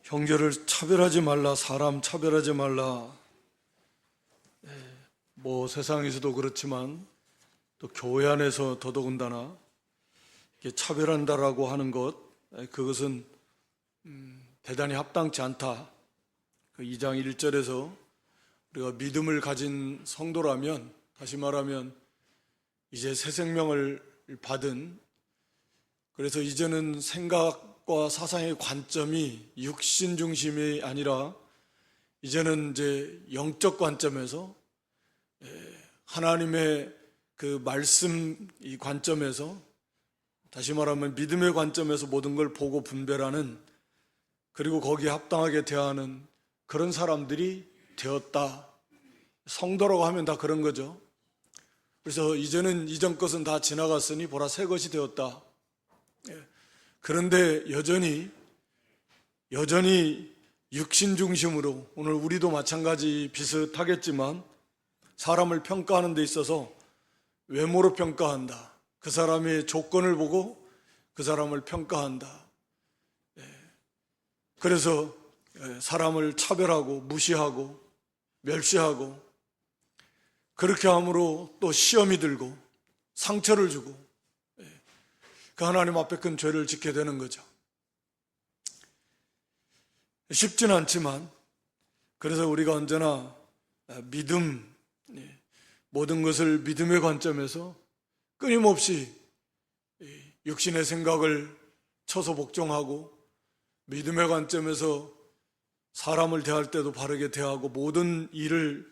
형제를 차별하지 말라, 사람 차별하지 말라. 뭐 세상에서도 그렇지만 또 교회 안에서 더더군다나 이렇게 차별한다라고 하는 것, 그것은 대단히 합당치 않다. 그 2장 1절에서 우리가 믿음을 가진 성도라면, 다시 말하면 이제 새 생명을 받은, 그래서 이제는 생각과 사상의 관점이 육신 중심이 아니라 이제는 이제 영적 관점에서 하나님의 그 말씀 이 관점에서, 다시 말하면 믿음의 관점에서 모든 걸 보고 분별하는, 그리고 거기에 합당하게 대하는 그런 사람들이 되었다. 성도라고 하면 다 그런 거죠. 그래서 이제는 이전 것은 다 지나갔으니 보라 새 것이 되었다. 그런데 여전히 육신 중심으로, 오늘 우리도 마찬가지 비슷하겠지만 사람을 평가하는 데 있어서 외모로 평가한다. 그 사람의 조건을 보고 그 사람을 평가한다. 그래서 사람을 차별하고 무시하고 멸시하고, 그렇게 함으로 또 시험이 들고 상처를 주고 그 하나님 앞에 큰 죄를 짓게 되는 거죠. 쉽진 않지만, 그래서 우리가 언제나 믿음, 모든 것을 믿음의 관점에서 끊임없이 육신의 생각을 쳐서 복종하고, 믿음의 관점에서 사람을 대할 때도 바르게 대하고, 모든 일을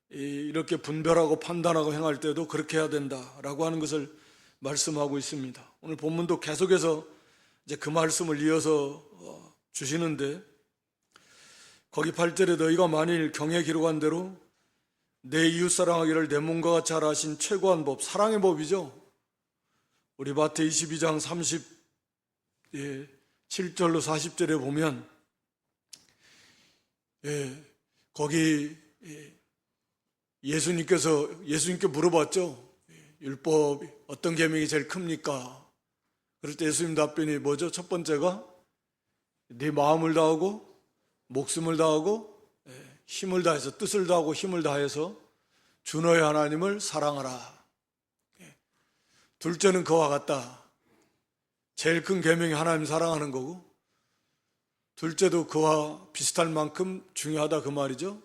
이렇게 분별하고 판단하고 행할 때도 그렇게 해야 된다라고 하는 것을 말씀하고 있습니다. 오늘 본문도 계속해서 이제 그 말씀을 이어서 주시는데, 거기 8절에 너희가 만일 경에 기록한 대로 내 이웃 사랑하기를 내 몸과 같이 하라 하신 최고한 법, 사랑의 법이죠. 우리 마태 22장 37절로 40절에 보면 거기 예수님께 물어봤죠. 율법 어떤 계명이 제일 큽니까? 그럴 때 예수님 답변이 뭐죠? 첫 번째가 네 마음을 다하고 목숨을 다하고 힘을 다해서, 뜻을 다하고 힘을 다해서 주 너의 하나님을 사랑하라. 둘째는 그와 같다. 제일 큰 계명이 하나님 사랑하는 거고, 둘째도 그와 비슷할 만큼 중요하다 그 말이죠.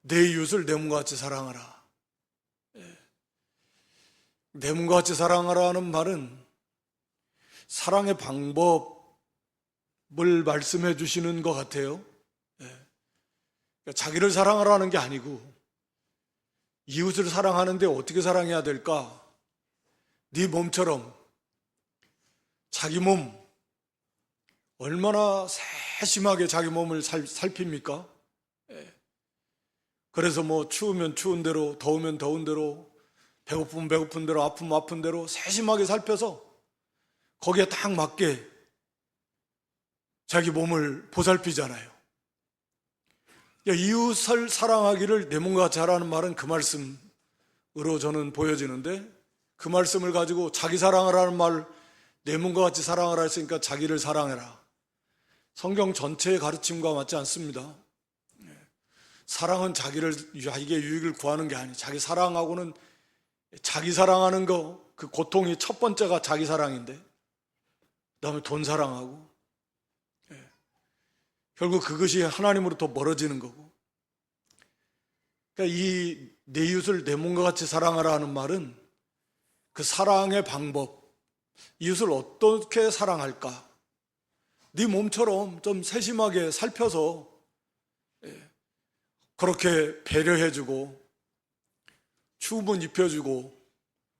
내 이웃을 내 몸과 같이 사랑하라. 내 몸과 같이 사랑하라는 말은 사랑의 방법을 말씀해 주시는 것 같아요. 자기를 사랑하라는 게 아니고, 이웃을 사랑하는데 어떻게 사랑해야 될까? 네 몸처럼. 자기 몸 얼마나 세심하게 자기 몸을 살핍니까? 그래서 뭐 추우면 추운 대로, 더우면 더운 대로, 배고프면 배고픈 대로, 아프면 아픈 대로 세심하게 살펴서 거기에 딱 맞게 자기 몸을 보살피잖아요. 이웃을 사랑하기를 내 몸과 같이 하라는 말은 그 말씀으로 저는 보여지는데, 그 말씀을 가지고 자기 사랑하라는 말, 내 몸과 같이 사랑하라 했으니까 자기를 사랑해라. 성경 전체의 가르침과 맞지 않습니다. 사랑은 자기의 유익을 구하는 게 아니에요. 자기 사랑하고는, 자기 사랑하는 거, 그 고통이 첫 번째가 자기 사랑인데, 그 다음에 돈 사랑하고, 결국 그것이 하나님으로부터 멀어지는 거고. 그러니까 이 내 이웃을 내 몸과 같이 사랑하라 하는 말은 그 사랑의 방법, 이웃을 어떻게 사랑할까? 네 몸처럼 좀 세심하게 살펴서 그렇게 배려해주고, 추우면 입혀주고,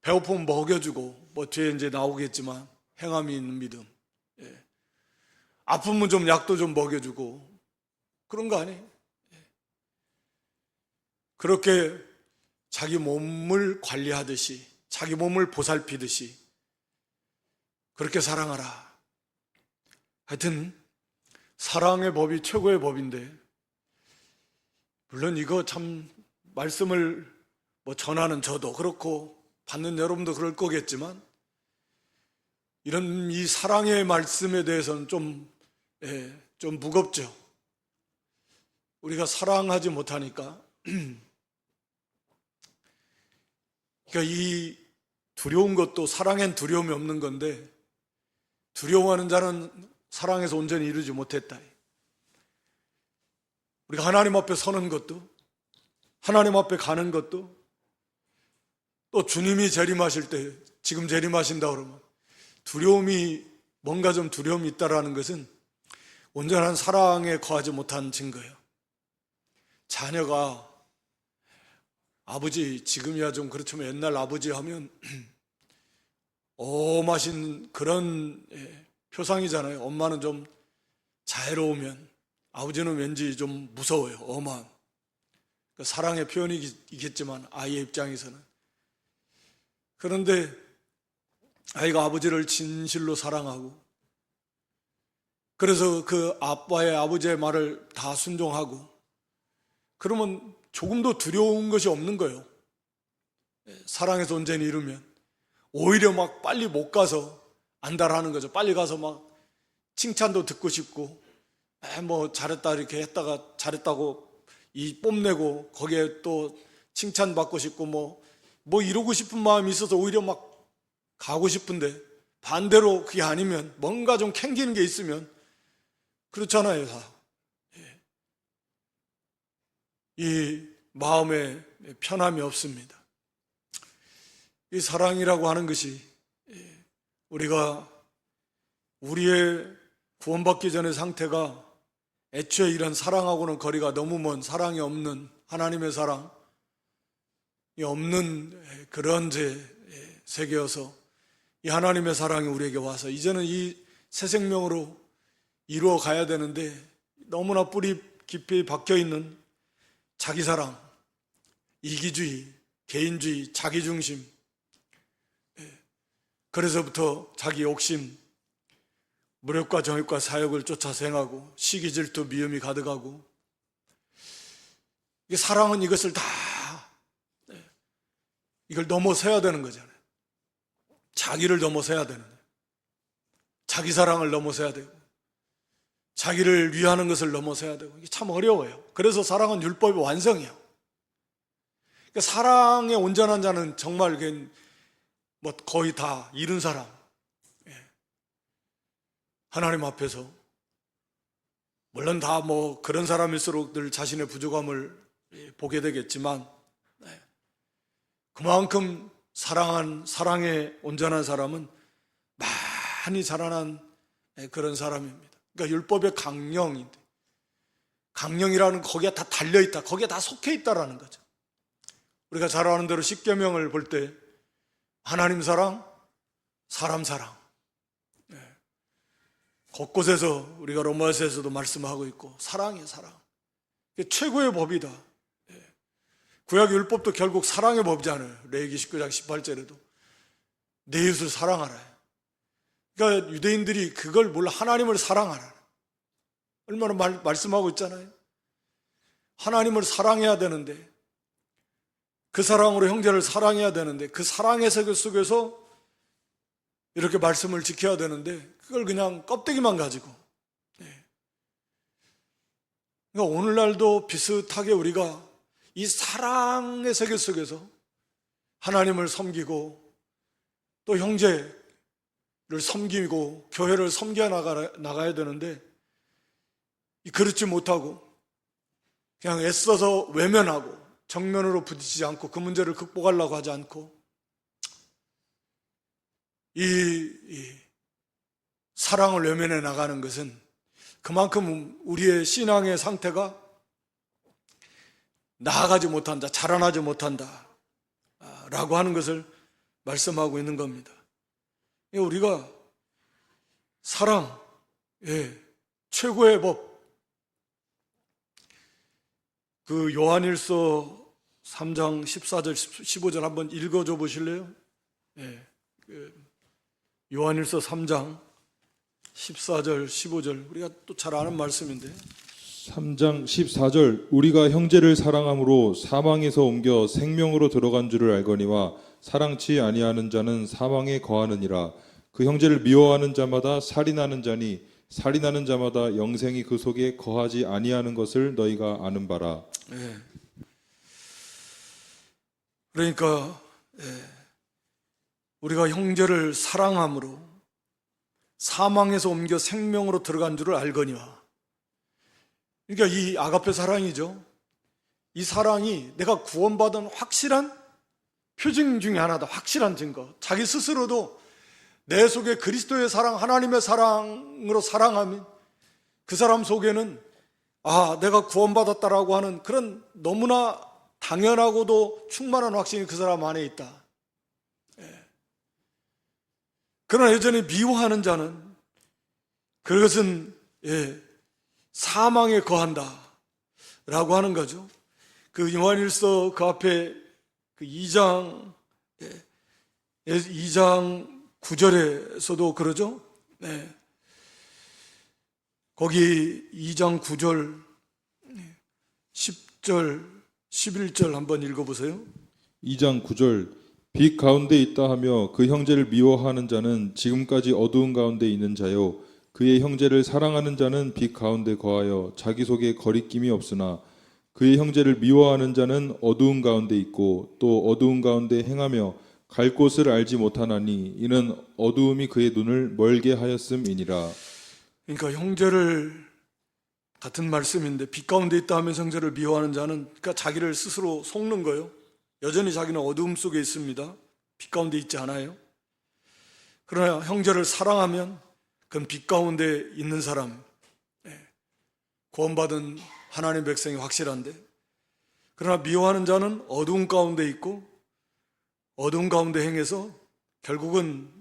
배고프면 먹여주고, 뭐 뒤에 이제 나오겠지만 행함이 있는 믿음, 아프면 좀 약도 좀 먹여주고, 그런 거 아니에요? 그렇게 자기 몸을 관리하듯이, 자기 몸을 보살피듯이 그렇게 사랑하라. 하여튼 사랑의 법이 최고의 법인데, 물론 이거 참 말씀을 뭐 전하는 저도 그렇고 받는 여러분도 그럴 거겠지만, 이런 이 사랑의 말씀에 대해서는 좀 좀 무겁죠. 우리가 사랑하지 못하니까. 그러니까 이 두려운 것도 사랑엔 두려움이 없는 건데, 두려워하는 자는 사랑에서 온전히 이루지 못했다. 우리가 하나님 앞에 서는 것도, 하나님 앞에 가는 것도, 또 주님이 재림하실 때, 지금 재림하신다 그러면 두려움이, 뭔가 좀 두려움이 있다라는 것은 온전한 사랑에 거하지 못한 증거예요. 자녀가 아버지, 지금이야 좀 그렇지만 옛날 아버지 하면 엄하신 그런 표상이잖아요. 엄마는 좀 자애로우면 아버지는 왠지 좀 무서워요. 엄한. 그러니까 사랑의 표현이겠지만 아이의 입장에서는. 그런데 아이가 아버지를 진실로 사랑하고, 그래서 그 아빠의, 아버지의 말을 다 순종하고, 그러면 조금도 두려운 것이 없는 거예요. 사랑에서 온전히 이루면. 오히려 막 빨리 못 가서 안달하는 거죠. 빨리 가서 막 칭찬도 듣고 싶고, 뭐 잘했다 이렇게 했다가 잘했다고 이 뽐내고, 거기에 또 칭찬받고 싶고, 뭐 이러고 싶은 마음이 있어서 오히려 막 가고 싶은데, 반대로 그게 아니면 뭔가 좀 캥기는 게 있으면 그렇잖아요. 다. 이 마음에 편함이 없습니다. 이 사랑이라고 하는 것이 우리가 우리의 구원받기 전의 상태가 애초에 이런 사랑하고는 거리가 너무 먼, 사랑이 없는, 하나님의 사랑이 없는 그런 세계여서 이 하나님의 사랑이 우리에게 와서 이제는 이 새 생명으로 이루어 가야 되는데, 너무나 뿌리 깊이 박혀 있는 자기 사랑, 이기주의, 개인주의, 자기중심, 그래서부터 자기 욕심, 무력과 정욕과 사욕을 쫓아서 행하고, 시기, 질투, 미움이 가득하고, 이게 사랑은 이것을 다 이걸 넘어서야 되는 거잖아요. 자기를 넘어서야 되는 거예요. 자기 사랑을 넘어서야 되고, 자기를 위하는 것을 넘어서야 되고, 이게 참 어려워요. 그래서 사랑은 율법의 완성이에요. 그러니까 사랑에 온전한 자는 정말 뭐 거의 다 이룬 사람. 하나님 앞에서 물론 다 뭐 그런 사람일수록 늘 자신의 부족함을 보게 되겠지만, 그만큼 사랑에 온전한 사람은 많이 자라난 그런 사람입니다. 그러니까 율법의 강령인데, 강령이라는 거기에 다 달려있다, 거기에 다 속해 있다라는 거죠. 우리가 잘 아는 대로 십계명을 볼 때 하나님 사랑, 사람 사랑, 곳곳에서 우리가 로마서에서도 말씀하고 있고, 사랑이에요, 사랑. 이게 최고의 법이다. 구약 율법도 결국 사랑의 법이잖아요. 레위기 19장 18절에도 내 이웃을 사랑하라. 그러니까 유대인들이 그걸 몰라, 하나님을 사랑하라. 얼마나 말씀하고 있잖아요. 하나님을 사랑해야 되는데, 그 사랑으로 형제를 사랑해야 되는데, 그 사랑의 세계 속에서 이렇게 말씀을 지켜야 되는데, 그걸 그냥 껍데기만 가지고. 그러니까 오늘날도 비슷하게 우리가 이 사랑의 세계 속에서 하나님을 섬기고, 또 형제를 섬기고 교회를 섬겨 나가야 되는데, 그렇지 못하고 그냥 애써서 외면하고 정면으로 부딪히지 않고 그 문제를 극복하려고 하지 않고, 이 사랑을 외면해 나가는 것은 그만큼 우리의 신앙의 상태가 나아가지 못한다, 자라나지 못한다 라고 하는 것을 말씀하고 있는 겁니다. 우리가 사랑, 최고의 법, 그 요한일서 3장 14절 15절 한번 읽어줘 보실래요? 요한일서 3장 14절 15절, 우리가 또 잘 아는 말씀인데, 3장 14절 우리가 형제를 사랑함으로 사망에서 옮겨 생명으로 들어간 줄을 알거니와 사랑치 아니하는 자는 사망에 거하느니라. 그 형제를 미워하는 자마다 살인하는 자니 살인하는 자마다 영생이 그 속에 거하지 아니하는 것을 너희가 아는 바라. 예. 그러니까 우리가 형제를 사랑함으로 사망에서 옮겨 생명으로 들어간 줄을 알거니와. 그러니까 이 아가페 사랑이죠. 이 사랑이 내가 구원받은 확실한 표징 중에 하나다. 확실한 증거. 자기 스스로도 내 속에 그리스도의 사랑, 하나님의 사랑으로 사랑하면 그 사람 속에는 내가 구원받았다라고 하는 그런 너무나 당연하고도 충만한 확신이 그 사람 안에 있다. 그러나 여전히 미워하는 자는 그것은 사망에 거한다 라고 하는 거죠. 그 요한일서 그 앞에 그 2장 9절에서도 그러죠. 거기 2장 9절 10절 11절 한번 읽어보세요. 2장 9절 빛 가운데 있다 하며 그 형제를 미워하는 자는 지금까지 어두운 가운데 있는 자요 그의 형제를 사랑하는 자는 빛 가운데 거하여 자기 속에 거리낌이 없으나 그의 형제를 미워하는 자는 어두운 가운데 있고 또 어두운 가운데 행하며 갈 곳을 알지 못하나니 이는 어두움이 그의 눈을 멀게 하였음이니라. 그러니까 형제를 같은 말씀인데 빛 가운데 있다 하면서 형제를 미워하는 자는 그러니까 자기를 스스로 속는 거예요. 여전히 자기는 어두움 속에 있습니다. 빛 가운데 있지 않아요. 그러나 형제를 사랑하면 그건 빛 가운데 있는 사람, 구원받은 하나님의 백성이 확실한데, 그러나 미워하는 자는 어두움 가운데 있고 어두움 가운데 행해서 결국은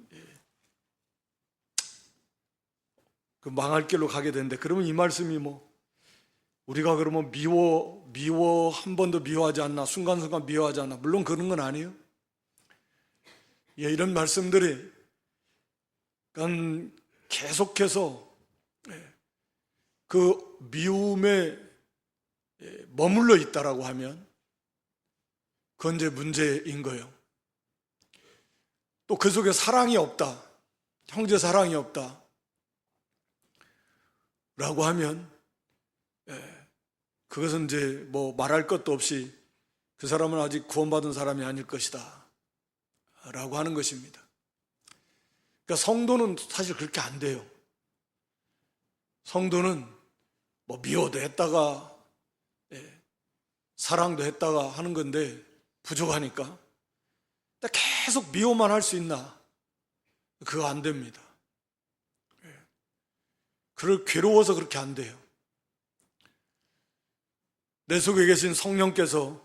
그 망할 길로 가게 되는데, 그러면 이 말씀이 우리가 그러면 미워 한 번도 미워하지 않나, 순간순간 미워하지 않나, 물론 그런 건 아니에요. 이런 말씀들이 계속해서 그 미움에 머물러 있다라고 하면 그건 이제 문제인 거예요. 또 그 속에 사랑이 없다, 형제 사랑이 없다 라고 하면 그것은 이제 말할 것도 없이 그 사람은 아직 구원받은 사람이 아닐 것이다 라고 하는 것입니다. 그러니까 성도는 사실 그렇게 안 돼요. 성도는 미워도 했다가 사랑도 했다가 하는 건데 부족하니까 계속 미워만 할 수 있나? 그거 안 됩니다. 괴로워서 그렇게 안 돼요. 내 속에 계신 성령께서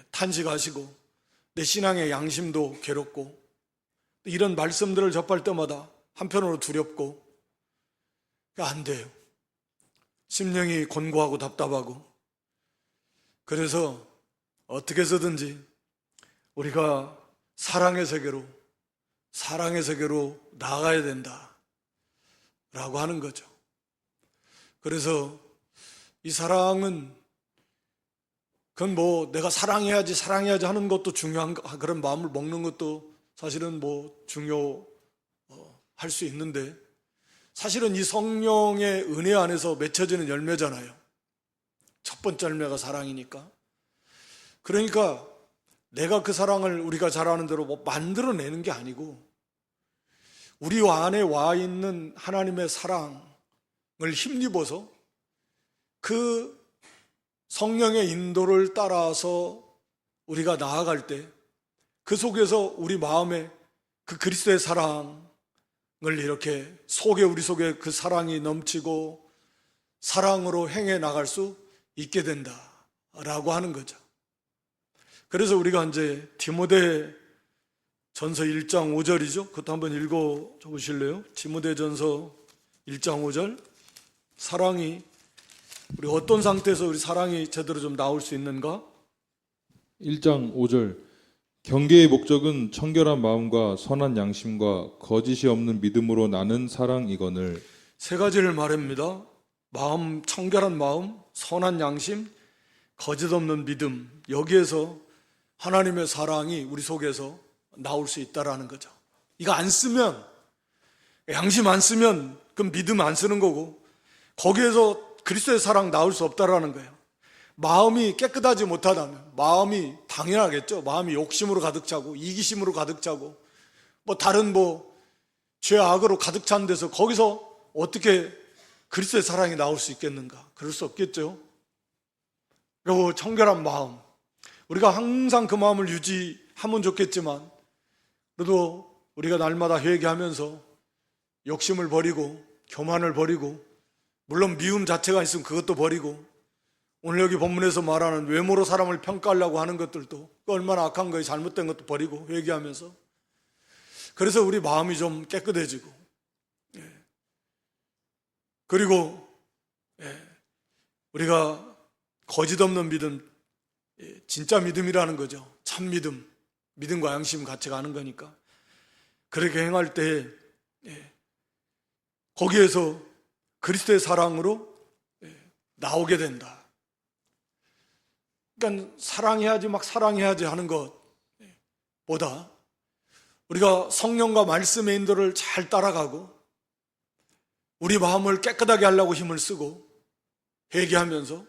탄식하시고 내 신앙의 양심도 괴롭고 이런 말씀들을 접할 때마다 한편으로 두렵고 안 돼요. 심령이 곤고하고 답답하고. 그래서 어떻게 해서든지 우리가 사랑의 세계로 나아가야 된다 라고 하는 거죠. 그래서 이 사랑은 그건 내가 사랑해야지 하는 것도 중요한, 그런 마음을 먹는 것도 사실은 중요할 수 있는데, 사실은 이 성령의 은혜 안에서 맺혀지는 열매잖아요. 첫 번째 열매가 사랑이니까. 그러니까 내가 그 사랑을 우리가 잘 아는 대로 만들어내는 게 아니고 우리 안에 와 있는 하나님의 사랑을 힘입어서 그 성령의 인도를 따라서 우리가 나아갈 때 그 속에서 우리 마음에 그 그리스도의 사랑을 이렇게 우리 속에 그 사랑이 넘치고 사랑으로 행해 나갈 수 있게 된다라고 하는 거죠. 그래서 우리가 이제 디모데 전서 1장 5절이죠. 그것도 한번 읽어 보실래요? 디모데 전서 1장 5절. 사랑이 우리 어떤 상태에서 우리 사랑이 제대로 좀 나올 수 있는가? 1장 5절 경계의 목적은 청결한 마음과 선한 양심과 거짓이 없는 믿음으로 나는 사랑이거늘. 세 가지를 말합니다. 마음, 청결한 마음, 선한 양심, 거짓 없는 믿음. 여기에서 하나님의 사랑이 우리 속에서 나올 수 있다라는 거죠. 이거 안 쓰면, 양심 안 쓰면 그럼 믿음 안 쓰는 거고, 거기에서 그리스도의 사랑 나올 수 없다라는 거예요. 마음이 깨끗하지 못하다면, 마음이 당연하겠죠. 마음이 욕심으로 가득 차고 이기심으로 가득 차고 다른 죄악으로 가득 찬 데서 거기서 어떻게 그리스도의 사랑이 나올 수 있겠는가? 그럴 수 없겠죠. 그리고 청결한 마음, 우리가 항상 그 마음을 유지하면 좋겠지만, 그래도 우리가 날마다 회개하면서 욕심을 버리고 교만을 버리고, 물론 미움 자체가 있으면 그것도 버리고, 오늘 여기 본문에서 말하는 외모로 사람을 평가하려고 하는 것들도 얼마나 악한 거예요. 잘못된 것도 버리고 회개하면서. 그래서 우리 마음이 좀 깨끗해지고, 그리고 우리가 거짓 없는 믿음, 진짜 믿음이라는 거죠. 참 믿음, 믿음과 양심 같이 가는 거니까 그렇게 행할 때 거기에서 그리스도의 사랑으로 나오게 된다. 그러니까 사랑해야지 막 사랑해야지 하는 것보다 우리가 성령과 말씀의 인도를 잘 따라가고 우리 마음을 깨끗하게 하려고 힘을 쓰고 회개하면서,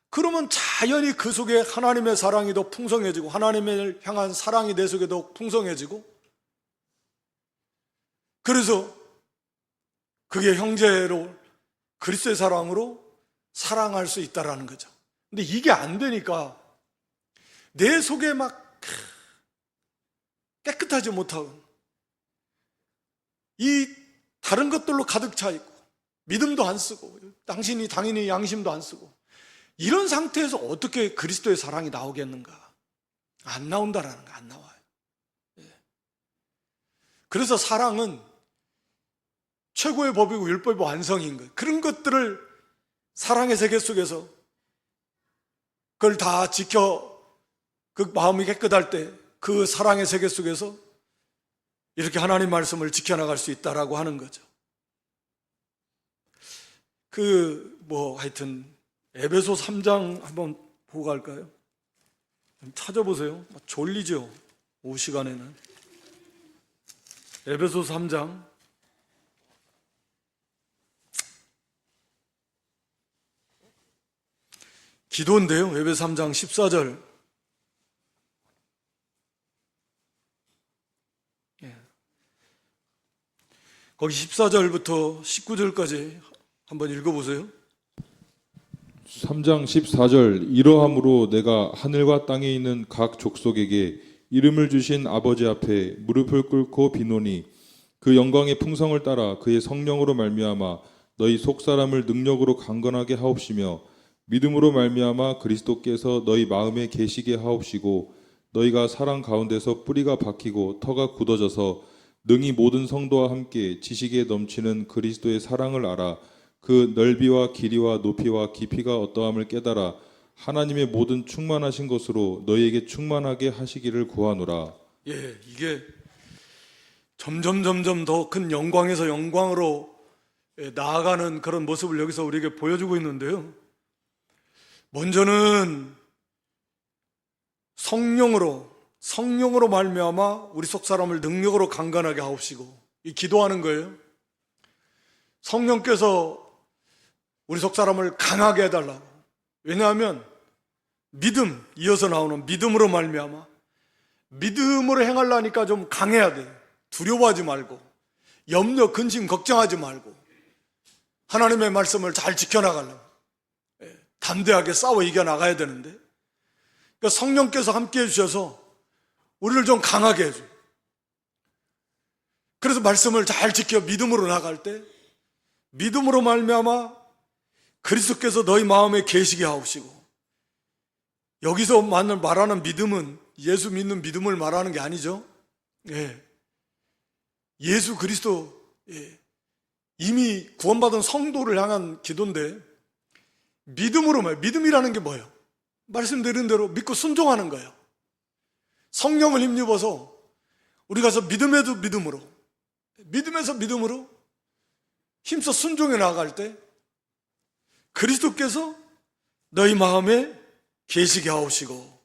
그러면 자연히 그 속에 하나님의 사랑이 더 풍성해지고 하나님을 향한 사랑이 내 속에 더 풍성해지고, 그래서 그게 형제로 그리스도의 사랑으로 사랑할 수 있다라는 거죠. 근데 이게 안 되니까 내 속에 막 깨끗하지 못하고 이 다른 것들로 가득 차 있고 믿음도 안 쓰고 당신이 당연히 양심도 안 쓰고, 이런 상태에서 어떻게 그리스도의 사랑이 나오겠는가? 안 나온다라는 거, 안 나와요. 그래서 사랑은 최고의 법이고 율법의 완성인 거예요. 그런 것들을 사랑의 세계 속에서 그걸 다 지켜, 그 마음이 깨끗할 때 그 사랑의 세계 속에서 이렇게 하나님 말씀을 지켜나갈 수 있다라고 하는 거죠. 하여튼 에베소 3장 한번 보고 갈까요? 찾아보세요. 졸리죠? 오후 시간에는. 에베소 3장 기도인데요. 에베소 3장 14절. 거기 14절부터 19절까지 한번 읽어보세요. 3장 14절. 이러함으로 내가 하늘과 땅에 있는 각 족속에게 이름을 주신 아버지 앞에 무릎을 꿇고 비노니, 그 영광의 풍성을 따라 그의 성령으로 말미암아 너희 속사람을 능력으로 강건하게 하옵시며, 믿음으로 말미암아 그리스도께서 너희 마음에 계시게 하옵시고, 너희가 사랑 가운데서 뿌리가 박히고 터가 굳어져서 능히 모든 성도와 함께 지식에 넘치는 그리스도의 사랑을 알아 그 넓이와 길이와 높이와 깊이가 어떠함을 깨달아 하나님의 모든 충만하신 것으로 너희에게 충만하게 하시기를 구하노라. 이게 점점 더 큰 영광에서 영광으로 나아가는 그런 모습을 여기서 우리에게 보여주고 있는데요. 먼저는 성령으로 말미암아 우리 속 사람을 능력으로 강건하게 하옵시고, 이 기도하는 거예요. 성령께서 우리 속 사람을 강하게 해달라고. 왜냐하면 믿음, 이어서 나오는 믿음으로 말미암아, 믿음으로 행하려니까 좀 강해야 돼. 두려워하지 말고 염려, 근심, 걱정하지 말고 하나님의 말씀을 잘 지켜나가려고 담대하게 싸워 이겨나가야 되는데, 그러니까 성령께서 함께 해주셔서 우리를 좀 강하게 해줘요. 그래서 말씀을 잘 지켜 믿음으로 나갈 때, 믿음으로 말미암아 그리스도께서 너희 마음에 계시게 하옵시고, 여기서 말하는 믿음은 예수 믿는 믿음을 말하는 게 아니죠. 예수 그리스도, 이미 구원받은 성도를 향한 기도인데, 믿음이라는 게 뭐예요? 말씀드린 대로 믿고 순종하는 거예요. 성령을 힘입어서 우리 가서 믿음에서 믿음으로 힘써 순종해 나갈 때 그리스도께서 너희 마음에 계시게 하옵시고,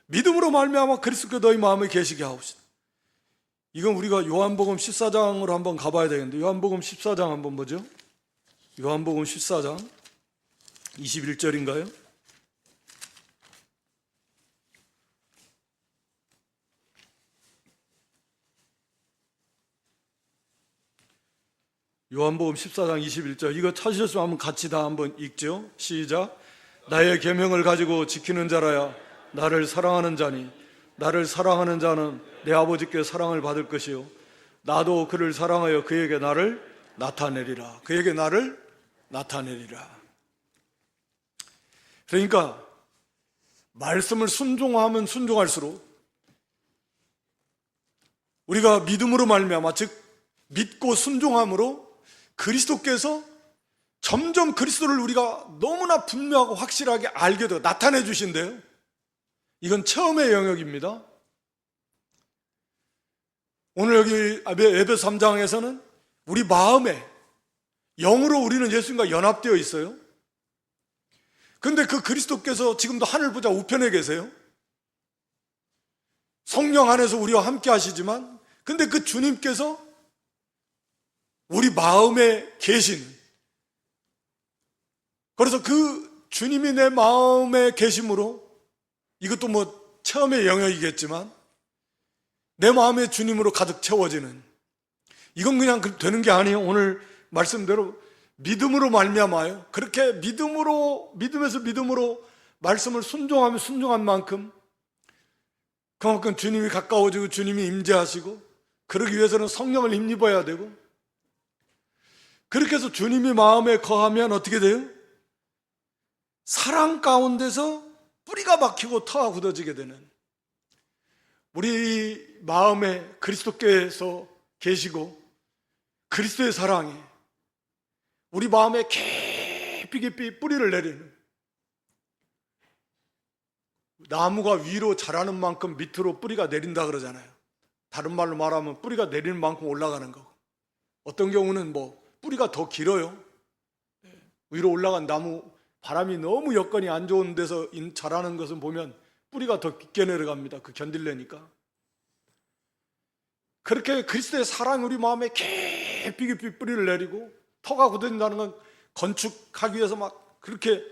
믿음으로 말미암아 그리스도께서 너희 마음에 계시게 하옵시고, 이건 우리가 요한복음 14장으로 한번 가봐야 되겠는데, 요한복음 14장 한번 보죠. 요한복음 14장 21절인가요? 요한복음 14장 21절, 이거 찾으셨으면 한번 같이 다 한번 읽죠. 시작. 나의 계명을 가지고 지키는 자라야 나를 사랑하는 자니, 나를 사랑하는 자는 내 아버지께 사랑을 받을 것이요 나도 그를 사랑하여 그에게 나를 나타내리라. 그에게 나를 나타내리라. 그러니까 말씀을 순종하면 순종할수록 우리가 믿음으로 말미암아, 즉 믿고 순종함으로 그리스도께서 점점 그리스도를 우리가 너무나 분명하고 확실하게 알게 되고 나타내 주신대요. 이건 체험의 영역입니다. 오늘 여기 에베소 3장에서는 우리 마음에, 영으로 우리는 예수님과 연합되어 있어요. 근데 그 그리스도께서 지금도 하늘 보좌 우편에 계세요. 성령 안에서 우리와 함께 하시지만, 근데 그 주님께서 우리 마음에 계신, 그래서 그 주님이 내 마음에 계심으로, 이것도 뭐 체험의 영역이겠지만 내 마음에 주님으로 가득 채워지는, 이건 그냥 되는 게 아니에요. 오늘 말씀대로 믿음으로 말미암아요. 그렇게 믿음에서 믿음으로 말씀을 순종하면 순종한 만큼 그만큼 주님이 가까워지고 주님이 임재하시고, 그러기 위해서는 성령을 힘입어야 되고, 그렇게 해서 주님이 마음에 거하면 어떻게 돼요? 사랑 가운데서 뿌리가 박히고 터가 굳어지게 되는, 우리 마음에 그리스도께서 계시고 그리스도의 사랑이 우리 마음에 깊이 깊이 뿌리를 내리는, 나무가 위로 자라는 만큼 밑으로 뿌리가 내린다 그러잖아요. 다른 말로 말하면 뿌리가 내리는 만큼 올라가는 거고, 어떤 경우는 뭐 뿌리가 더 길어요. 위로 올라간 나무, 바람이 너무 여건이 안 좋은 데서 자라는 것은 보면 뿌리가 더 깊게 내려갑니다. 그 견딜래니까. 그렇게 그리스도의 사랑이 우리 마음에 깊이 깊이 뿌리를 내리고, 터가 굳어진다는 건 건축하기 위해서 막 그렇게,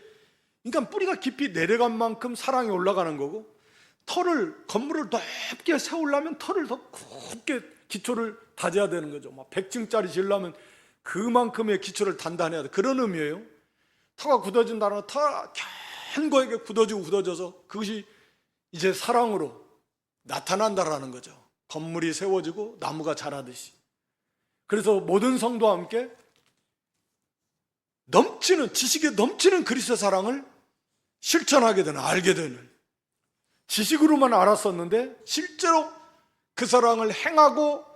그러니까 뿌리가 깊이 내려간 만큼 사랑이 올라가는 거고, 건물을 높게 세우려면 터를 더 굳게 기초를 다져야 되는 거죠. 막 100층짜리 지으려면 그만큼의 기초를 단단해야 돼. 그런 의미예요. 터가 굳어진다는 건 터가 견고하게 굳어지고 굳어져서 그것이 이제 사랑으로 나타난다라는 거죠. 건물이 세워지고 나무가 자라듯이. 그래서 모든 성도와 함께 지식에 넘치는 그리스도 사랑을 실천하게 되는, 알게 되는, 지식으로만 알았었는데 실제로 그 사랑을 행하고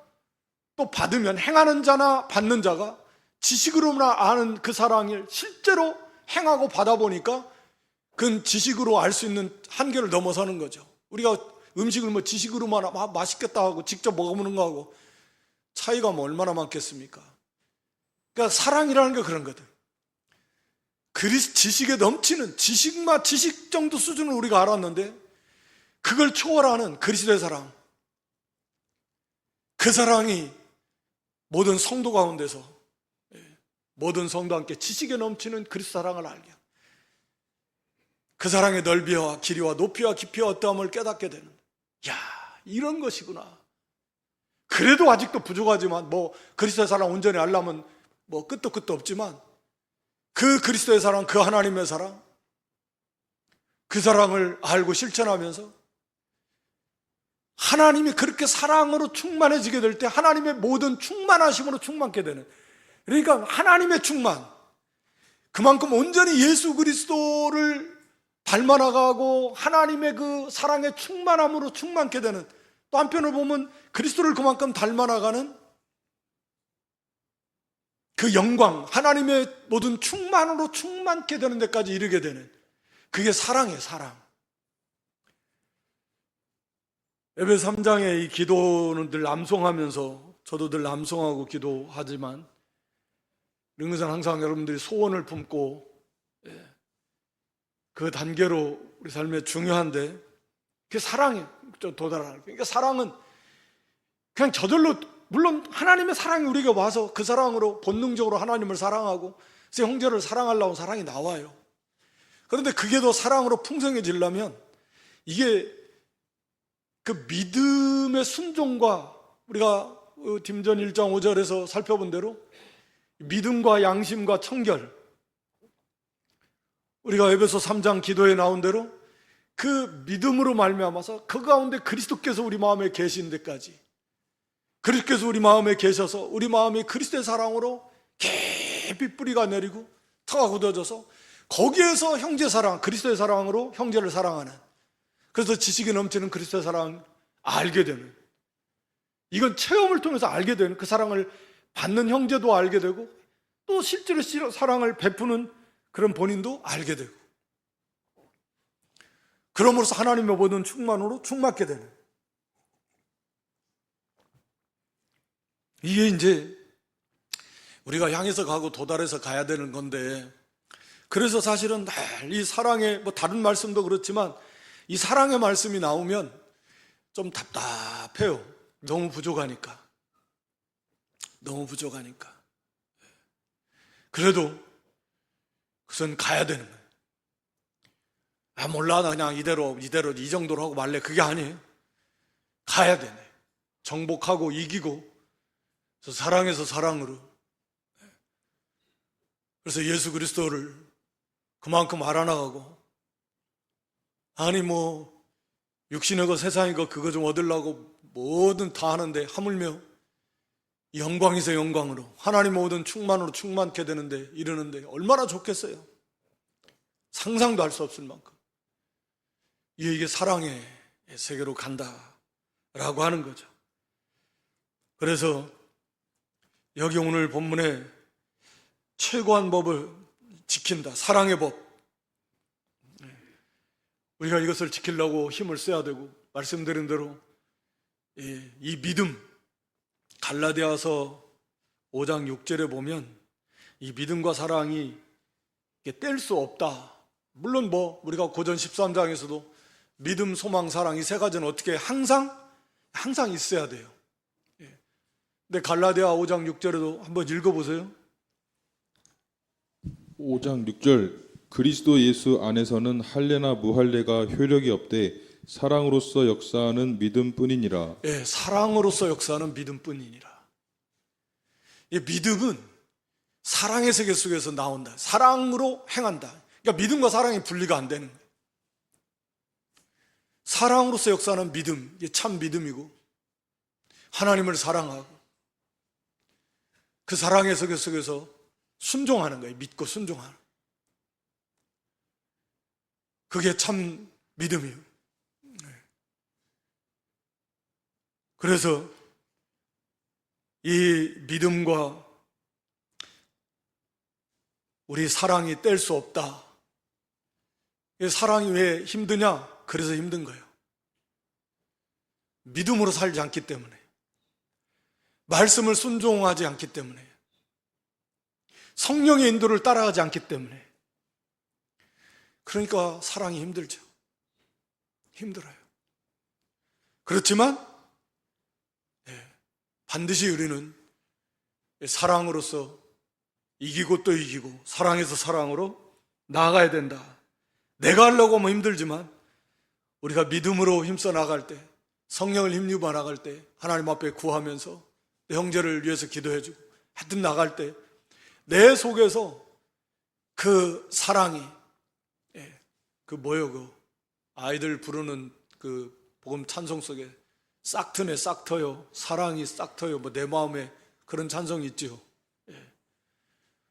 또 받으면, 행하는 자나 받는 자가 지식으로만 아는 그 사랑을 실제로 행하고 받아보니까 그건 지식으로 알 수 있는 한계를 넘어서는 거죠. 우리가 음식을 뭐 지식으로만 맛있겠다 하고 직접 먹어보는 거하고 차이가 뭐 얼마나 많겠습니까? 그러니까 사랑이라는 게 그런 거든. 지식에 넘치는, 지식 정도 수준을 우리가 알았는데 그걸 초월하는 그리스도의 사랑, 그 사랑이 모든 성도 가운데서, 모든 성도와 함께 지식에 넘치는 그리스도 사랑을 알게, 그 사랑의 넓이와 길이와 높이와 깊이와 어떠함을 깨닫게 되는, 야, 이런 것이구나. 그래도 아직도 부족하지만, 뭐 그리스도의 사랑 온전히 알려면 뭐 끝도 없지만, 그 그리스도의 사랑, 그 하나님의 사랑, 그 사랑을 알고 실천하면서 하나님이 그렇게 사랑으로 충만해지게 될 때 하나님의 모든 충만하심으로 충만케 되는, 그러니까 하나님의 충만, 그만큼 온전히 예수 그리스도를 닮아나가고 하나님의 그 사랑의 충만함으로 충만케 되는, 또 한편으로 보면 그리스도를 그만큼 닮아나가는 그 영광, 하나님의 모든 충만으로 충만케 되는 데까지 이르게 되는, 그게 사랑이에요. 사랑. 에베소 3장의 이 기도는 늘 암송하면서, 저도 늘 암송하고 기도하지만, 이런 것은 항상 여러분들이 소원을 품고 그 단계로 우리 삶에 중요한데, 그게 사랑에 도달하는 거예요. 그러니까 사랑은 그냥 저절로, 물론 하나님의 사랑이 우리에게 와서 그 사랑으로 본능적으로 하나님을 사랑하고 그래서 형제를 사랑하려고 사랑이 나와요. 그런데 그게 더 사랑으로 풍성해지려면 이게 그 믿음의 순종과 우리가 딤전 1장 5절에서 살펴본 대로 믿음과 양심과 청결, 우리가 에베소 3장 기도에 나온 대로 그 믿음으로 말미암아서 그 가운데 그리스도께서 우리 마음에 계신 데까지, 그리스도께서 우리 마음에 계셔서 우리 마음이 그리스도의 사랑으로 깊이 뿌리가 내리고 터가 굳어져서 거기에서 형제 사랑, 그리스도의 사랑으로 형제를 사랑하는, 그래서 지식이 넘치는 그리스도의 사랑을 알게 되는, 이건 체험을 통해서 알게 되는, 그 사랑을 받는 형제도 알게 되고 또 실제로 사랑을 베푸는 그런 본인도 알게 되고, 그러므로서 하나님의 모든 충만으로 충만케 되는, 이게 이제 우리가 향해서 가고 도달해서 가야 되는 건데, 그래서 사실은 이 사랑의, 뭐 다른 말씀도 그렇지만 이 사랑의 말씀이 나오면 좀 답답해요. 너무 부족하니까. 그래도 그것은 가야 되는 거예요. 몰라, 나 그냥 이대로 이 정도로 하고 말래. 그게 아니에요. 가야 되네. 정복하고 이기고, 그래서 사랑에서 사랑으로. 그래서 예수 그리스도를 그만큼 알아나가고, 아니 뭐 육신의 것 세상의 것 그거 좀 얻으려고 뭐든 다 하는데 하물며 영광에서 영광으로 하나님 모든 충만으로 충만케 되는데 이르는데 얼마나 좋겠어요. 상상도 할 수 없을 만큼 이게 사랑의 세계로 간다라고 하는 거죠. 그래서 여기 오늘 본문에 최고한 법을 지킨다, 사랑의 법, 우리가 이것을 지키려고 힘을 써야 되고, 말씀드린 대로 이 믿음, 갈라디아서 5장 6절에 보면 이 믿음과 사랑이 뗄 수 없다. 물론 뭐 우리가 고전 13장에서도 믿음, 소망, 사랑 이 세 가지는 어떻게 항상 있어야 돼요. 근데 갈라디아 5장 6절에도 한번 읽어보세요. 5장 6절 그리스도 예수 안에서는 할례나 무할례가 효력이 없되 사랑으로서 역사하는 믿음뿐이니라. 예, 사랑으로서 역사하는 믿음뿐이니라. 이 믿음은 사랑의 세계 속에서 나온다. 사랑으로 행한다. 그러니까 믿음과 사랑이 분리가 안 되는 거예요. 사랑으로서 역사하는 믿음, 이게 참 믿음이고, 하나님을 사랑하고 그 사랑의 세계 속에서 순종하는 거예요. 믿고 순종하는. 그게 참 믿음이에요. 그래서 이 믿음과 우리 사랑이 뗄 수 없다. 사랑이 왜 힘드냐? 그래서 힘든 거예요. 믿음으로 살지 않기 때문에, 말씀을 순종하지 않기 때문에, 성령의 인도를 따라가지 않기 때문에, 그러니까 사랑이 힘들죠. 힘들어요. 그렇지만 반드시 우리는 사랑으로서 이기고 또 이기고 사랑에서 사랑으로 나아가야 된다. 내가 하려고 하면 힘들지만 우리가 믿음으로 힘써 나갈 때, 성령을 힘입어 나갈 때, 하나님 앞에 구하면서 내 형제를 위해서 기도해주고 하여튼 나갈 때 내 속에서 그 사랑이, 그 뭐요, 그 아이들 부르는 그 복음 찬송 속에 싹 트네, 싹 터요, 사랑이 싹 터요, 뭐 내 마음에 그런 찬송이 있죠.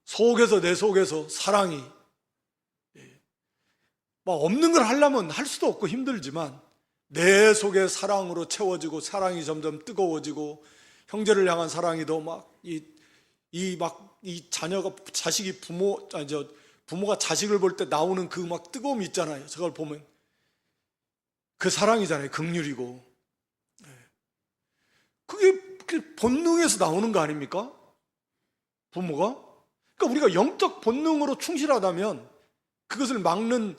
속에서, 내 속에서 사랑이, 뭐 없는 걸 하려면 할 수도 없고 힘들지만 내 속에 사랑으로 채워지고 사랑이 점점 뜨거워지고 형제를 향한 사랑이 더 이 자녀가, 자식이 부모가 자식을 볼 때 나오는 그 막 뜨거움이 있잖아요. 저걸 보면 그 사랑이잖아요. 긍휼이고. 그게 본능에서 나오는 거 아닙니까? 부모가. 그러니까 우리가 영적 본능으로 충실하다면 그것을 막는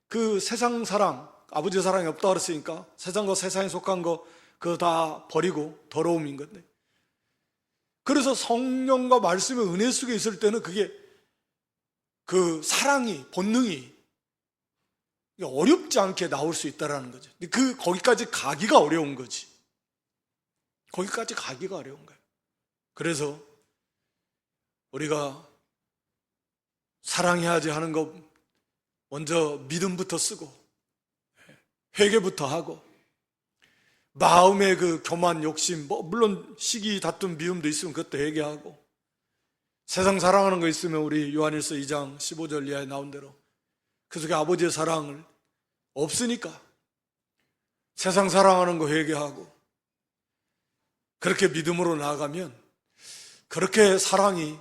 그 세상 사랑, 아버지의 사랑이 없다 그랬으니까 세상과 세상에 속한 거 그거 다 버리고 더러움인 건데. 그래서 성령과 말씀의 은혜 속에 있을 때는 그게 그 사랑이, 본능이 어렵지 않게 나올 수 있다는 거죠. 거기까지 가기가 어려운 거지. 거기까지 가기가 어려운 거예요. 그래서 우리가 사랑해야지 하는 것 먼저 믿음부터 쓰고 회개부터 하고 마음의 그 교만, 욕심, 물론 시기, 다툼, 미움도 있으면 그것도 회개하고 세상 사랑하는 거 있으면 우리 요한일서 2장 15절 이하에 나온 대로 그 속에 아버지의 사랑을 없으니까 세상 사랑하는 거 회개하고 그렇게 믿음으로 나아가면 그렇게 사랑이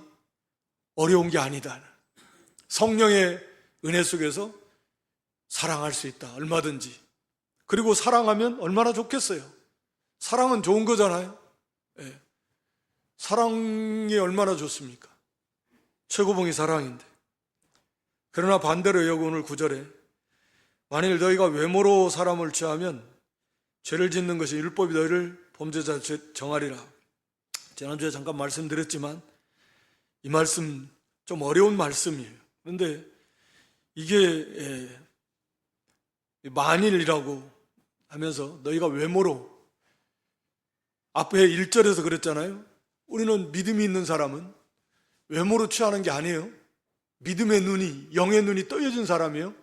어려운 게 아니다. 성령의 은혜 속에서 사랑할 수 있다. 얼마든지. 그리고 사랑하면 얼마나 좋겠어요. 사랑은 좋은 거잖아요. 예. 사랑이 얼마나 좋습니까? 최고봉이 사랑인데. 그러나 반대로 여기 오늘 9절에 만일 너희가 외모로 사람을 취하면 죄를 짓는 것이 율법이 너희를 범죄자 정하리라. 지난주에 잠깐 말씀드렸지만 이 말씀 좀 어려운 말씀이에요. 그런데 이게 만일이라고 하면서 너희가 외모로 앞에 1절에서 그랬잖아요. 우리는 믿음이 있는 사람은 외모로 취하는 게 아니에요. 믿음의 눈이, 영의 눈이 떠여진 사람이에요.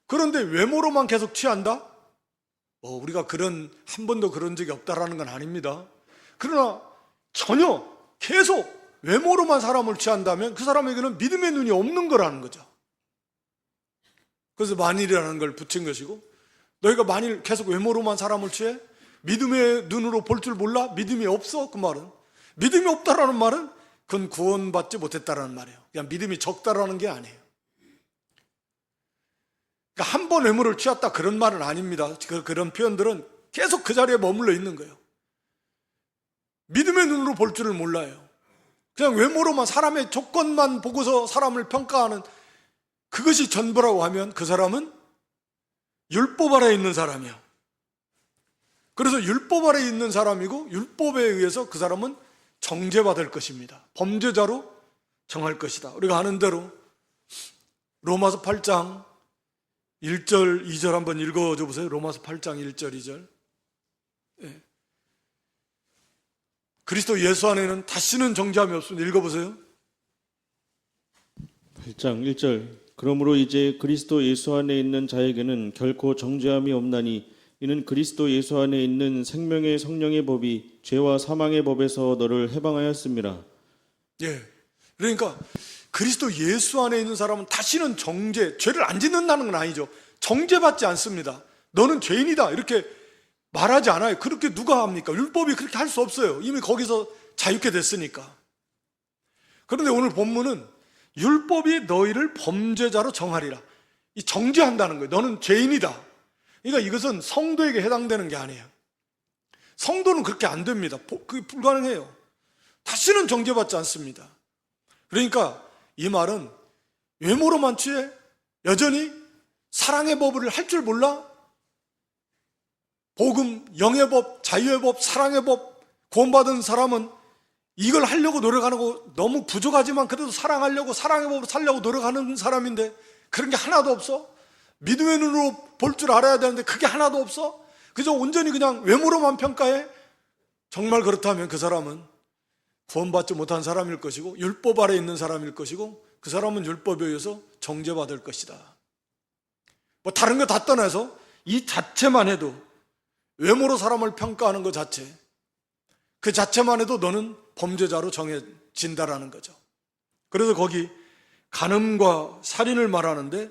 그런데 외모로만 계속 취한다? 우리가 한 번도 그런 적이 없다라는 건 아닙니다. 그러나 전혀 계속 외모로만 사람을 취한다면 그 사람에게는 믿음의 눈이 없는 거라는 거죠. 그래서 만일이라는 걸 붙인 것이고, 너희가 만일 계속 외모로만 사람을 취해? 믿음의 눈으로 볼 줄 몰라? 믿음이 없어? 그 말은. 믿음이 없다라는 말은 그건 구원받지 못했다라는 말이에요. 그냥 믿음이 적다라는 게 아니에요. 그러니까 한 번 외모를 취했다 그런 말은 아닙니다. 그런 표현들은 계속 그 자리에 머물러 있는 거예요. 믿음의 눈으로 볼 줄을 몰라요. 그냥 외모로만 사람의 조건만 보고서 사람을 평가하는 그것이 전부라고 하면 그 사람은 율법 아래에 있는 사람이야. 그래서 율법 아래에 있는 사람이고 율법에 의해서 그 사람은 정죄받을 것입니다. 범죄자로 정할 것이다. 우리가 아는 대로 로마서 8장 1절, 2절 한번 읽어줘 보세요. 로마서 8장 1절, 2절. 예. 그리스도 예수 안에는 다시는 정죄함이 없습니다. 읽어보세요. 8장 1절. 그러므로 이제 그리스도 예수 안에 있는 자에게는 결코 정죄함이 없나니 이는 그리스도 예수 안에 있는 생명의 성령의 법이 죄와 사망의 법에서 너를 해방하였습니다. 예. 그러니까 그리스도 예수 안에 있는 사람은 다시는 죄를 안 짓는다는 건 아니죠. 정죄받지 않습니다. 너는 죄인이다 이렇게 말하지 않아요. 그렇게 누가 합니까? 율법이 그렇게 할 수 없어요. 이미 거기서 자유케 됐으니까. 그런데 오늘 본문은 율법이 너희를 범죄자로 정하리라. 이 정죄한다는 거예요. 너는 죄인이다. 그러니까 이것은 성도에게 해당되는 게 아니에요. 성도는 그렇게 안 됩니다. 그게 불가능해요. 다시는 정죄받지 않습니다. 그러니까 이 말은 외모로만 취해 여전히 사랑의 법을 할 줄 몰라? 복음, 영의 법, 자유의 법, 사랑의 법 구원받은 사람은 이걸 하려고 노력하는 거 너무 부족하지만 그래도 사랑하려고 사랑의 법으로 살려고 노력하는 사람인데 그런 게 하나도 없어? 믿음의 눈으로 볼 줄 알아야 되는데 그게 하나도 없어? 그저 온전히 그냥 외모로만 평가해? 정말 그렇다면 그 사람은 구원받지 못한 사람일 것이고 율법 아래에 있는 사람일 것이고 그 사람은 율법에 의해서 정죄받을 것이다. 뭐 다른 거 다 떠나서 이 자체만 해도 외모로 사람을 평가하는 것 자체, 그 자체만 해도 너는 범죄자로 정해진다라는 거죠. 그래서 거기 간음과 살인을 말하는데,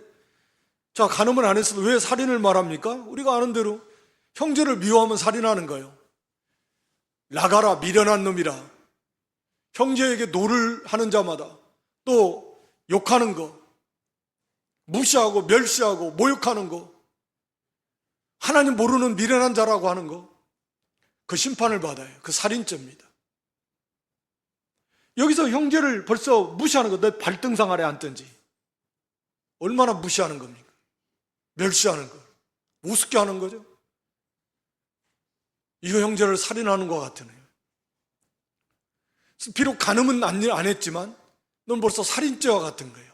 자, 간음은 안 했어도 왜 살인을 말합니까? 우리가 아는 대로 형제를 미워하면 살인하는 거예요. 나가라 미련한 놈이라. 형제에게 노를 하는 자마다 또 욕하는 거, 무시하고 멸시하고 모욕하는 거, 하나님 모르는 미련한 자라고 하는 거, 그 심판을 받아요. 그 살인죄입니다. 여기서 형제를 벌써 무시하는 거, 내 발등상 아래 앉든지 얼마나 무시하는 겁니까? 멸시하는 거, 우습게 하는 거죠. 이거 형제를 살인하는 것 같으네요. 비록 간음은 안 했지만 넌 벌써 살인죄와 같은 거예요.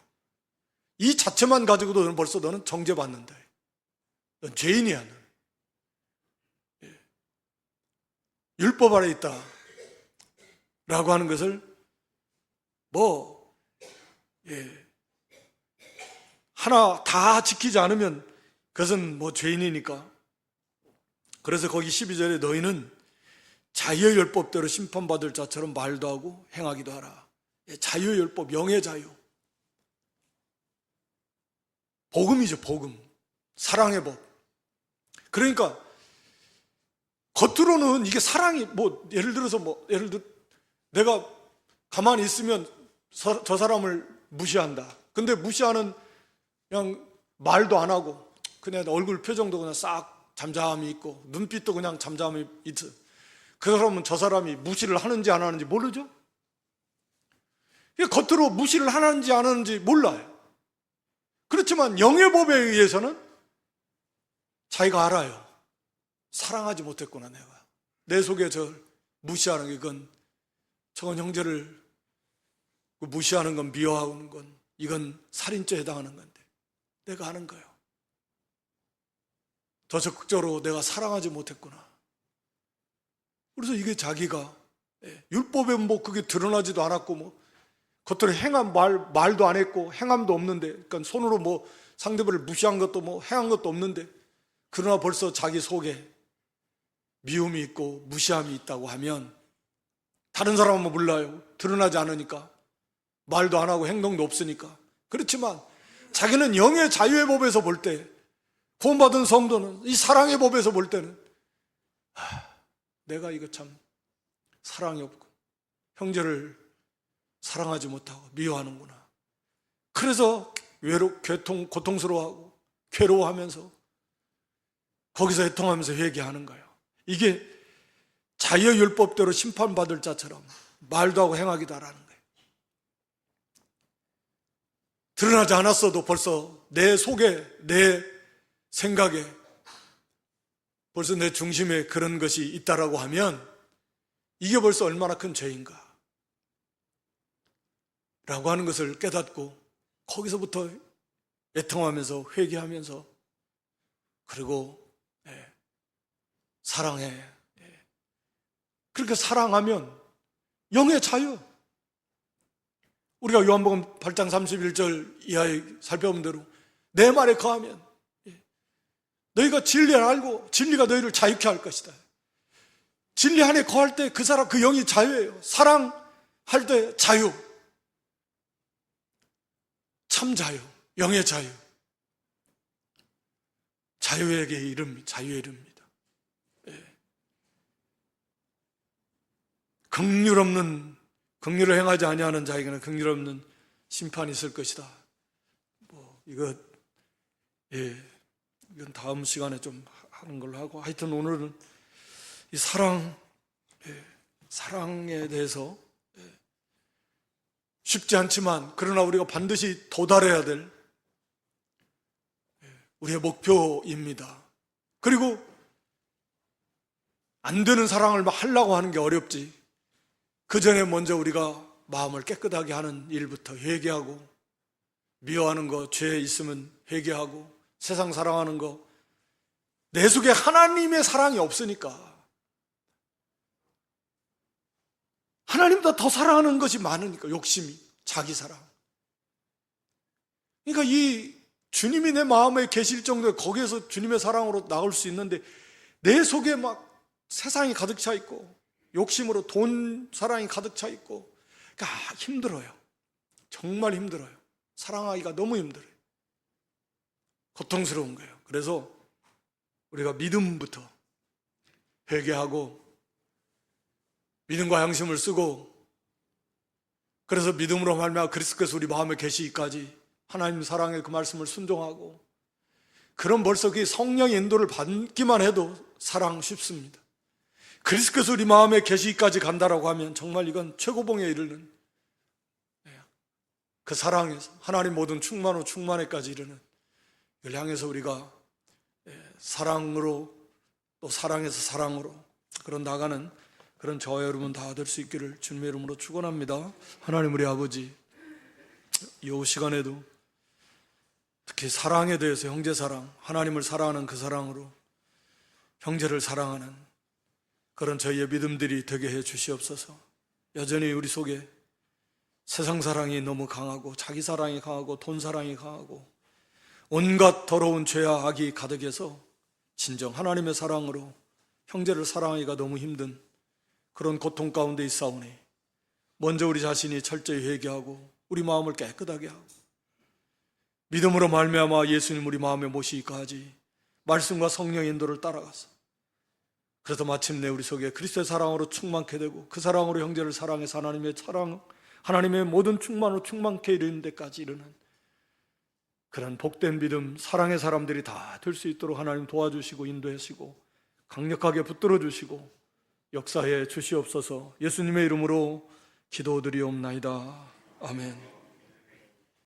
이 자체만 가지고도 너는 벌써 너는 정죄받는다. 넌 죄인이야. 넌. 율법 아래 있다 라고 하는 것을 하나 다 지키지 않으면 그것은 죄인이니까. 그래서 거기 12절에 너희는 자유의 율법대로 심판받을 자처럼 말도 하고 행하기도 하라. 자유의 율법, 영의 자유. 복음이죠, 복음. 사랑의 법. 그러니까 겉으로는 이게 사랑이 예를 들어서 내가 가만히 있으면 저 사람을 무시한다. 근데 무시하는 그냥 말도 안 하고 그냥 얼굴 표정도 그냥 싹 잠잠히 있고 눈빛도 그냥 잠잠히 있어. 그 사람은 저 사람이 무시를 하는지 안 하는지 모르죠? 겉으로 무시를 하는지 안 하는지 몰라요. 그렇지만 영의 법에 의해서는 자기가 알아요. 사랑하지 못했구나 내가. 내 속에 저 무시하는 게 저건 형제를 무시하는 건, 미워하는 건, 이건 살인죄에 해당하는 건데 내가 아는 거예요. 더 적극적으로 내가 사랑하지 못했구나. 그래서 이게 자기가 율법에 그게 드러나지도 않았고 겉으로 행한 말도 안 했고 행함도 없는데, 그러니까 손으로 상대방을 무시한 것도 행한 것도 없는데, 그러나 벌써 자기 속에 미움이 있고 무시함이 있다고 하면 다른 사람은 몰라요. 드러나지 않으니까, 말도 안 하고 행동도 없으니까. 그렇지만 자기는 영의 자유의 법에서 볼 때, 구원받은 성도는 이 사랑의 법에서 볼 때는 내가 이거 참 사랑이 없고 형제를 사랑하지 못하고 미워하는구나. 그래서 고통스러워하고 괴로워하면서 거기서 애통하면서 회개하는 거예요. 이게 자유의 율법대로 심판받을 자처럼 말도 하고 행하기도 하라는 거예요. 드러나지 않았어도 벌써 내 속에, 내 생각에, 벌써 내 중심에 그런 것이 있다라고 하면 이게 벌써 얼마나 큰 죄인가 라고 하는 것을 깨닫고 거기서부터 애통하면서 회개하면서, 그리고 사랑해. 그렇게 사랑하면 영의 자유. 우리가 요한복음 8장 31절 이하에 살펴본 대로 내 말에 거하면 너희가 진리를 알고 진리가 너희를 자유케 할 것이다. 진리 안에 거할 때 그 사람, 그 영이 자유예요. 사랑할 때 자유. 참 자유, 영의 자유. 자유에게 이릅니다. 자유의 이릅니다. 긍휼을 행하지 아니하는 자에게는 긍휼 없는 심판이 있을 것이다. 이건 다음 시간에 좀 하는 걸로 하고, 하여튼 오늘은 이 사랑에 대해서 쉽지 않지만 그러나 우리가 반드시 도달해야 될 우리의 목표입니다. 그리고 안 되는 사랑을 하려고 하는 게 어렵지, 그 전에 먼저 우리가 마음을 깨끗하게 하는 일부터 회개하고, 미워하는 거, 죄 있으면 회개하고, 세상 사랑하는 거, 내 속에 하나님의 사랑이 없으니까, 하나님보다 더 사랑하는 것이 많으니까, 욕심이, 자기 사랑. 그러니까 이 주님이 내 마음에 계실 정도에 거기에서 주님의 사랑으로 나올 수 있는데, 내 속에 세상이 가득 차 있고 욕심으로 돈 사랑이 가득 차 있고, 그러니까 힘들어요. 정말 힘들어요. 사랑하기가 너무 힘들어요. 고통스러운 거예요. 그래서 우리가 믿음부터 회개하고 믿음과 양심을 쓰고, 그래서 믿음으로 말미암아 그리스도께서 우리 마음에 계시기까지 하나님 사랑의 그 말씀을 순종하고, 그럼 벌써 그 성령의 인도를 받기만 해도 사랑 쉽습니다. 그리스도께서 우리 마음에 계시기까지 간다라고 하면 정말 이건 최고봉에 이르는, 그 사랑에서 하나님 모든 충만으로 충만에까지 이르는, 이걸 향해서 우리가 사랑으로, 또 사랑에서 사랑으로, 그런 나가는 그런 저와 여러분 다 될 수 있기를 주님의 이름으로 축원합니다. 하나님 우리 아버지, 이 시간에도 특히 사랑에 대해서 형제 사랑, 하나님을 사랑하는 그 사랑으로 형제를 사랑하는 그런 저희의 믿음들이 되게 해 주시옵소서. 여전히 우리 속에 세상 사랑이 너무 강하고 자기 사랑이 강하고 돈 사랑이 강하고 온갖 더러운 죄와 악이 가득해서 진정 하나님의 사랑으로 형제를 사랑하기가 너무 힘든 그런 고통 가운데 있사오니 먼저 우리 자신이 철저히 회개하고 우리 마음을 깨끗하게 하고 믿음으로 말미암아 예수님 우리 마음에 모시기까 하지 말씀과 성령의 인도를 따라가서 그래서 마침내 우리 속에 그리스도의 사랑으로 충만케 되고 그 사랑으로 형제를 사랑해서 하나님의 사랑, 하나님의 모든 충만으로 충만케 이르는 데까지 이르는 그런 복된 믿음, 사랑의 사람들이 다 될 수 있도록 하나님 도와주시고 인도하시고 강력하게 붙들어 주시고 역사해 주시옵소서. 예수님의 이름으로 기도드리옵나이다. 아멘.